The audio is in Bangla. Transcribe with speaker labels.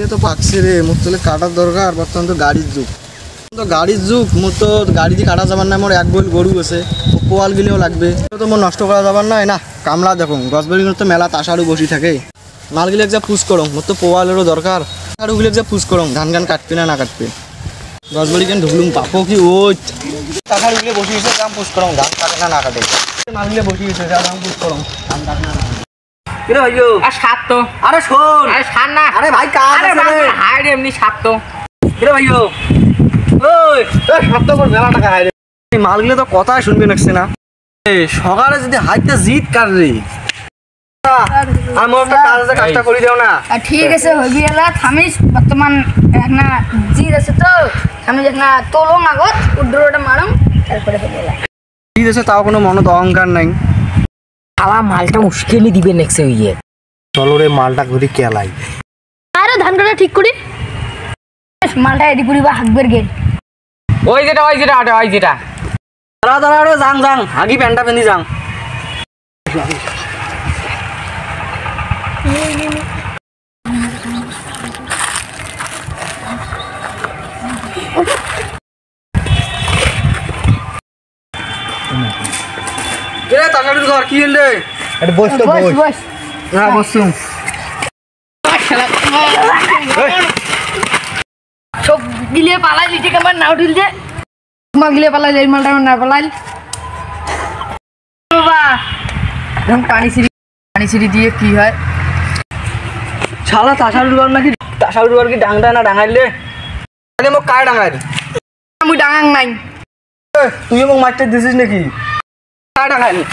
Speaker 1: মালগুলো তো পাকছে রে, মোর তাহলে কাটার দরকার। বর্তমান তো গাড়ির যুগ, মোর তো গাড়ি দিয়ে কাটা যাবার না। মোর এক বইল গরু আছে, পোয়াল গিলেও লাগবে, তো মোর নষ্ট করা যাবার নাই না। কামলা দেখো গছবাড়িগুলো তো মেলা তাসারও বসি থাকে। মালগুলো যা পুষ করো, মোর তো পোয়ালেরও দরকার। আরগুলো যা পুষ করো, ধান গান কাটবে না কাটবে। গছবাড়ি কেন ঢুকলুম পাপো কি ওই তাসারগুলো বসিয়েছে, দাম পুষ করো, ধান কাটে না কাটে। মালগুলো বসিয়েছে, দাম পুষ করো, ধান কাটে না কাটে। আরে শোন, আরে ভাই কাজ আছে রে, হাই রে এমনি সাত তো। কিরে ভাইও ওই সাত তো মেলা টাকা হাই রে। এই মালগুলো তো কথাই শুনবি নাকছে না। সকালে যদি হাইতে জিত কাট রে, আমার একটা কাজ আছে, কাজটা করে দাও না।
Speaker 2: ঠিক আছে হবি এলা থামিস। বর্তমান একটা জিত আছে তো, আমি একটা তোলং আগত উড্ডরটা মারম, তারপরে হবি এলা
Speaker 1: জিত আছে, তাও কোনো মনত অহংকার নাই।
Speaker 3: খাওয়া মালটা মুশকিলই দিবে নেক্সট ইয়ে।
Speaker 1: চলো রে মালটা ঘুরি কেলাই।
Speaker 2: আরে ধান কাটা ঠিক করি, মালটা এডি করিবা হাকবের গেট।
Speaker 3: ওই যেটা
Speaker 1: দাঁড়া দাঁড়া রে, যাং হাগি প্যান্টটা পেঁধি যাং। তাড়াতাড়ি ঘর কি হল রে? বস তো বস
Speaker 2: বস
Speaker 1: না বসুম।
Speaker 2: সব গিলে পালাই দিতে কেমন না উঠিল যে মা গিলে পালাই এই মালটা না পালাই বাবা। এখন পানি সিঁড়ি দিয়ে কি হয়
Speaker 1: শালা তাসার উড়বার নাকি? তাসার উড়বার কি ডাংটা না ডাঙাইলে? আরে মোক কায় ডাঙাই?
Speaker 2: আমি ডাঙাং নাই।
Speaker 1: তুই মোক মারতে দিছিস নাকি? কায় ডাঙাইলি?